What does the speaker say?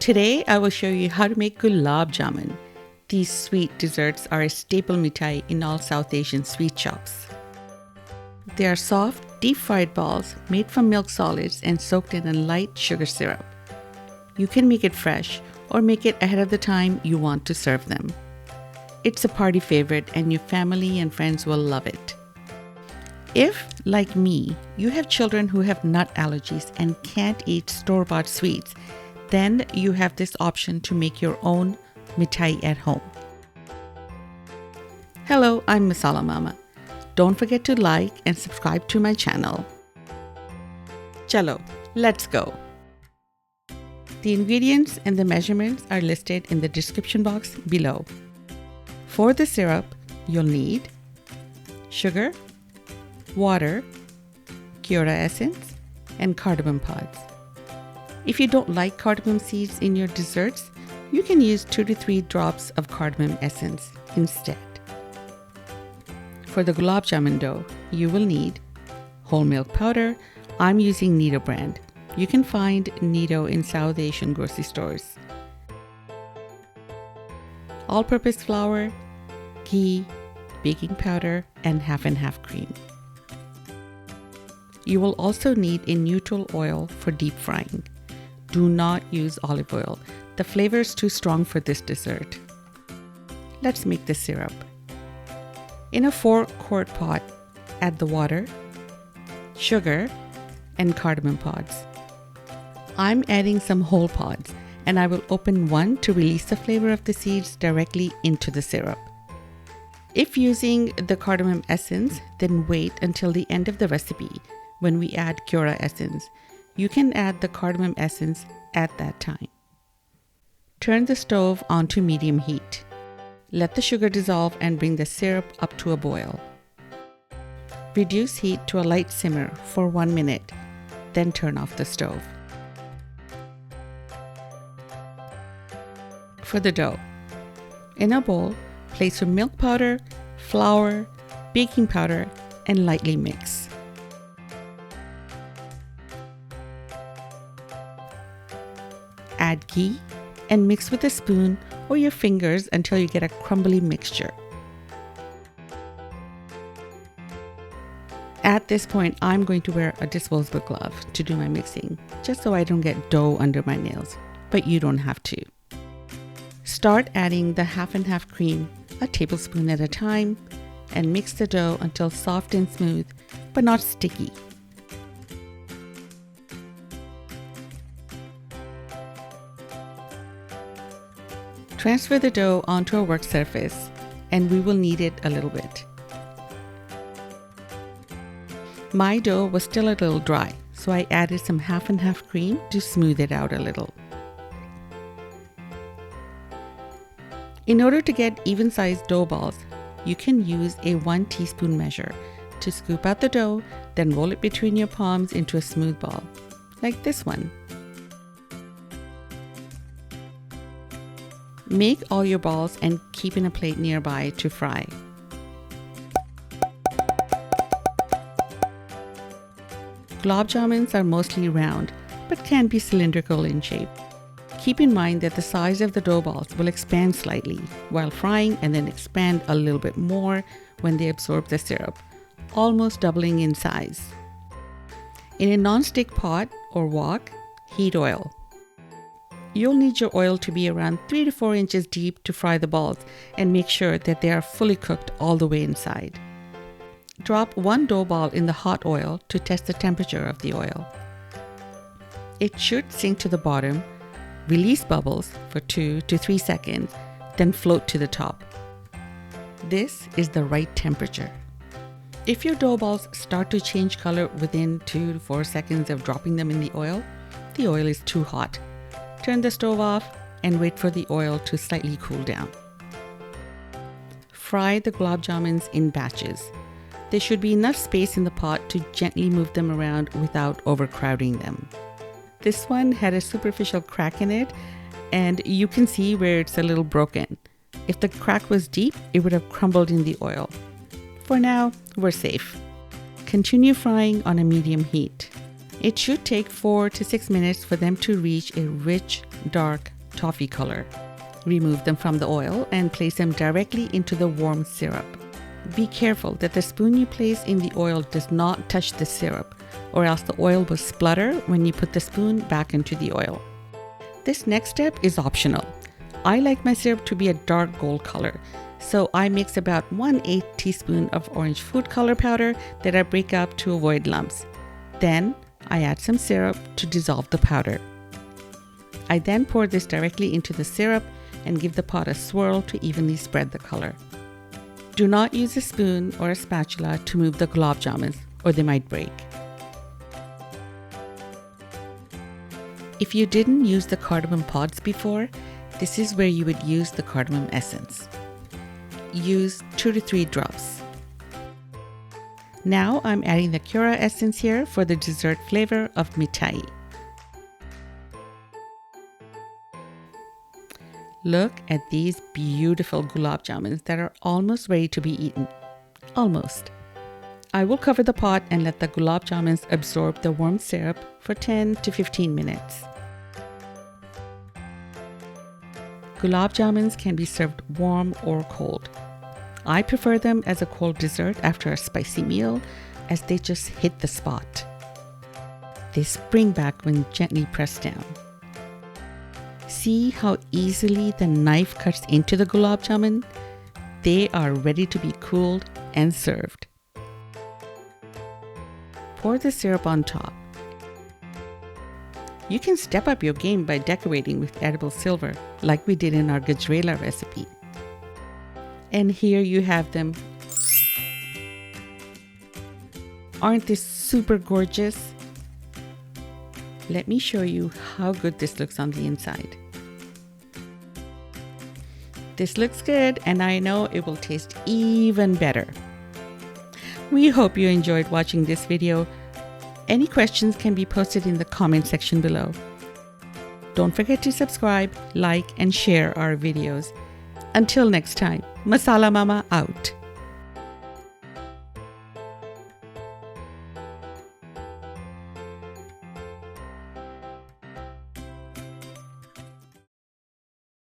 Today I will show you how to make gulab jamun. These sweet desserts are a staple mithai in all South Asian sweet shops. They are soft, deep-fried balls made from milk solids and soaked in a light sugar syrup. You can make it fresh or make it ahead of the time you want to serve them. It's a party favorite and your family and friends will love it. If, like me, you have children who have nut allergies and can't eat store-bought sweets, then you have this option to make your own mithai at home. Hello, I'm Masala Mama. Don't forget to like and subscribe to my channel. Chalo, let's go. The ingredients and the measurements are listed in the description box below. For the syrup, you'll need sugar, water, kewra essence, and cardamom pods. If you don't like cardamom seeds in your desserts, you can use 2 to 3 drops of cardamom essence instead. For the gulab jamun dough, you will need whole milk powder. I'm using Nido brand. You can find Nido in South Asian grocery stores. All-purpose flour, ghee, baking powder, and half and half cream. You will also need a neutral oil for deep frying. Do not use olive oil. The flavor is too strong for this dessert. Let's make the syrup. In a 4-quart pot, add the water, sugar, and cardamom pods. I'm adding some whole pods, and I will open one to release the flavor of the seeds directly into the syrup. If using the cardamom essence, then wait until the end of the recipe when we add kewra essence. You can add the cardamom essence at that time. Turn the stove on to medium heat. Let the sugar dissolve and bring the syrup up to a boil. Reduce heat to a light simmer for 1 minute, then turn off the stove. For the dough, in a bowl, place your milk powder, flour, baking powder, and lightly mix. Add ghee and mix with a spoon or your fingers until you get a crumbly mixture. At this point, I'm going to wear a disposable glove to do my mixing, just so I don't get dough under my nails, but you don't have to. Start adding the half and half cream, a tablespoon at a time, and mix the dough until soft and smooth, but not sticky. Transfer the dough onto a work surface, and we will knead it a little bit. My dough was still a little dry, so I added some half and half cream to smooth it out a little. In order to get even-sized dough balls, you can use a 1 teaspoon measure to scoop out the dough, then roll it between your palms into a smooth ball, like this one. Make all your balls and keep in a plate nearby to fry. Gulab jamuns are mostly round, but can be cylindrical in shape. Keep in mind that the size of the dough balls will expand slightly while frying and then expand a little bit more when they absorb the syrup, almost doubling in size. In a non-stick pot or wok, heat oil. You'll need your oil to be around 3 to 4 inches deep to fry the balls and make sure that they are fully cooked all the way inside. Drop 1 dough ball in the hot oil to test the temperature of the oil. It should sink to the bottom, release bubbles for 2 to 3 seconds, then float to the top. This is the right temperature. If your dough balls start to change color within 2 to 4 seconds of dropping them in the oil is too hot. Turn the stove off and wait for the oil to slightly cool down. Fry the gulab jamuns in batches. There should be enough space in the pot to gently move them around without overcrowding them. This one had a superficial crack in it, and you can see where it's a little broken. If the crack was deep, it would have crumbled in the oil. For now, we're safe. Continue frying on a medium heat. It should take 4 to 6 minutes for them to reach a rich, dark toffee color. Remove them from the oil and place them directly into the warm syrup. Be careful that the spoon you place in the oil does not touch the syrup, or else the oil will splutter when you put the spoon back into the oil. This next step is optional. I like my syrup to be a dark gold color, so I mix about 1/8 teaspoon of orange food color powder that I break up to avoid lumps. Then I add some syrup to dissolve the powder. I then pour this directly into the syrup and give the pot a swirl to evenly spread the color. Do not use a spoon or a spatula to move the gulab jamuns, or they might break. If you didn't use the cardamom pods before, this is where you would use the cardamom essence. Use 2 to 3 drops. Now I'm adding the kewra essence here for the dessert flavor of mithai. Look at these beautiful gulab jamuns that are almost ready to be eaten. Almost. I will cover the pot and let the gulab jamuns absorb the warm syrup for 10 to 15 minutes. Gulab jamuns can be served warm or cold. I prefer them as a cold dessert after a spicy meal, as they just hit the spot. They spring back when gently pressed down. See how easily the knife cuts into the gulab jamun? They are ready to be cooled and served. Pour the syrup on top. You can step up your game by decorating with edible silver, like we did in our gajrela recipe. And here you have them. Aren't they super gorgeous? Let me show you how good this looks on the inside. This looks good, and I know it will taste even better. We hope you enjoyed watching this video. Any questions can be posted in the comment section below. Don't forget to subscribe, like, and share our videos. Until next time, Masala Mama out.